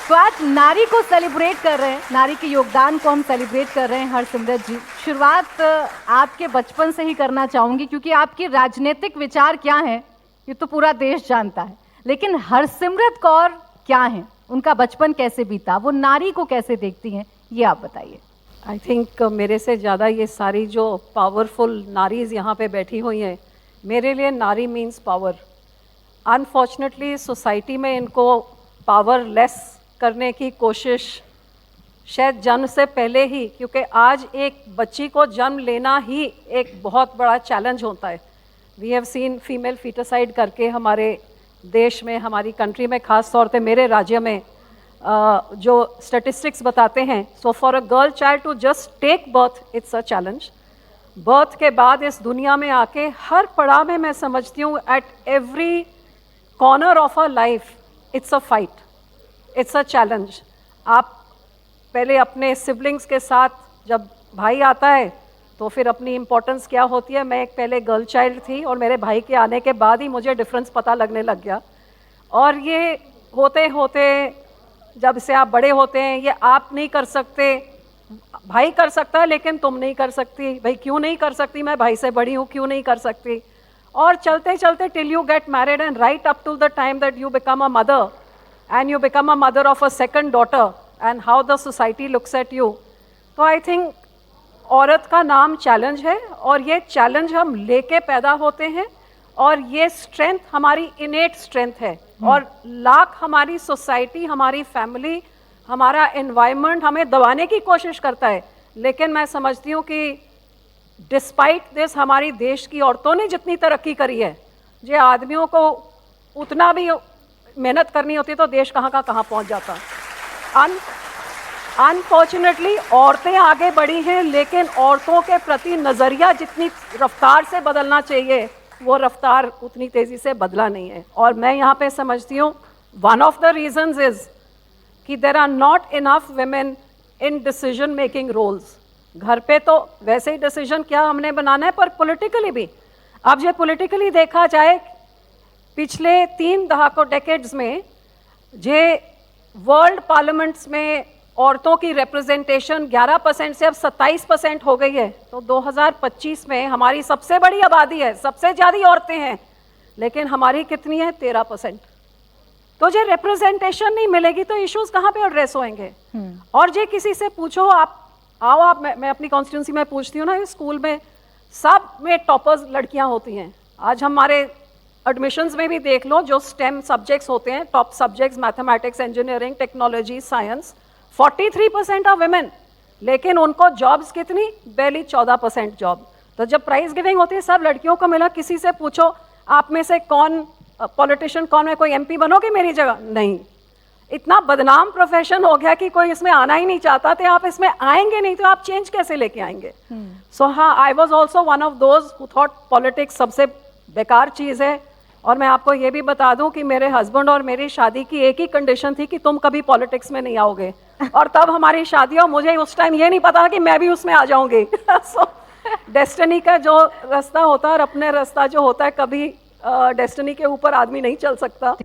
तो आज नारी को सेलिब्रेट कर रहे हैं, नारी के योगदान को हम सेलिब्रेट कर रहे हैं। हरसिमरत जी, शुरुआत आपके बचपन से ही करना चाहूंगी, क्योंकि आपके राजनीतिक विचार क्या हैं ये तो पूरा देश जानता है, लेकिन हरसिमरत कौर क्या हैं, उनका बचपन कैसे बीता, वो नारी को कैसे देखती हैं, ये आप बताइए। आई थिंक मेरे से ज़्यादा ये सारी जो पावरफुल नारीज़ यहाँ पे बैठी हुई हैं, मेरे लिए नारी मीन्स पावर। अनफॉर्चुनेटली सोसाइटी में इनको पावरलेस करने की कोशिश शायद जन्म से पहले ही, क्योंकि आज एक बच्ची को जन्म लेना ही एक बहुत बड़ा चैलेंज होता है। वी हैव सीन फीमेल फीटरसाइड करके हमारे देश में, हमारी कंट्री में, ख़ास तौर पे मेरे राज्य में जो स्टैटिस्टिक्स बताते हैं, so for a girl child to just take birth it's a challenge. Birth के बाद इस दुनिया में आके हर पड़ाव में मैं समझती हूँ at every corner of a life it's a fight, it's a challenge. आप पहले अपने सिबलिंग्स के साथ, जब भाई आता है तो फिर अपनी इम्पोर्टेंस क्या होती है। मैं एक पहले गर्ल चाइल्ड थी और मेरे भाई के आने के बाद ही मुझे डिफरेंस पता लगने लग गया। और ये होते होते जब से आप बड़े होते हैं, ये आप नहीं कर सकते, भाई कर सकता है लेकिन तुम नहीं कर सकती। भाई क्यों नहीं कर सकती, मैं भाई से बड़ी हूँ, क्यों नहीं कर सकती। और चलते चलते till you get married and right up to the time that you become a mother and you become a mother of a second daughter and how the society looks at you. तो I think औरत का नाम challenge है और ये challenge हम लेके पैदा होते हैं और ये स्ट्रेंथ हमारी इनेट स्ट्रेंथ है। और लाख हमारी सोसाइटी, हमारी फैमिली, हमारा एनवायरनमेंट हमें दबाने की कोशिश करता है, लेकिन मैं समझती हूँ कि डिस्पाइट दिस हमारी देश की औरतों ने जितनी तरक्की करी है, जो आदमियों को उतना भी मेहनत करनी होती तो देश कहाँ का कहाँ पहुँच जाता। अनफॉर्चुनेटली औरतें आगे बढ़ी हैं, लेकिन औरतों के प्रति नज़रिया जितनी रफ्तार से बदलना चाहिए वो रफ्तार उतनी तेज़ी से बदला नहीं है। और मैं यहाँ पे समझती हूँ one of the reasons is कि there are not enough women in decision making roles. घर पे तो वैसे ही डिसीजन क्या हमने बनाना है, पर पॉलिटिकली भी। अब जो पॉलिटिकली देखा जाए, पिछले 3 दहाकों डेकेड्स में जे वर्ल्ड पार्लियामेंट्स में औरतों की रिप्रेजेंटेशन 11% से अब 27% हो गई है। तो 2025 में हमारी सबसे बड़ी आबादी है, सबसे ज़्यादा औरतें हैं, लेकिन हमारी कितनी है, 13%। तो जो रिप्रेजेंटेशन नहीं मिलेगी तो इश्यूज कहाँ पे एड्रेस होंगे। और जे किसी से पूछो, आप आओ, आप मैं अपनी कॉन्स्टिट्यूंसी में पूछती हूँ ना, स्कूल में सब में टॉपर्स लड़कियाँ होती हैं। आज हमारे एडमिशन्स में भी देख लो, जो स्टेम सब्जेक्ट्स होते हैं, top subjects mathematics, engineering, technology, science, 43% of women, लेकिन उनको जॉब्स कितनी, barely 14% जॉब। तो जब प्राइज गिविंग होती है सब लड़कियों को मिला, किसी से पूछो आप में से कौन पॉलिटिशियन, कौन है, कोई MP बनोगे मेरी जगह, नहीं। इतना बदनाम प्रोफेशन हो गया कि कोई इसमें आना ही नहीं चाहता। तो आप इसमें आएंगे नहीं तो आप चेंज कैसे लेके आएंगे। सो हाँ, I was also one of those who thought politics सबसे बेकार चीज़ है। और मैं आपको ये भी बता दूं कि मेरे हस्बैंड और मेरी शादी की एक ही कंडीशन थी कि तुम कभी पॉलिटिक्स में नहीं आओगे। और तब हमारी शादी, और मुझे उस टाइम ये नहीं पता कि मैं भी उसमें आ जाऊंगी। सो डेस्टिनी का जो रास्ता होता है और अपने रास्ता जो होता है, कभी डेस्टिनी के ऊपर आदमी नहीं चल सकता।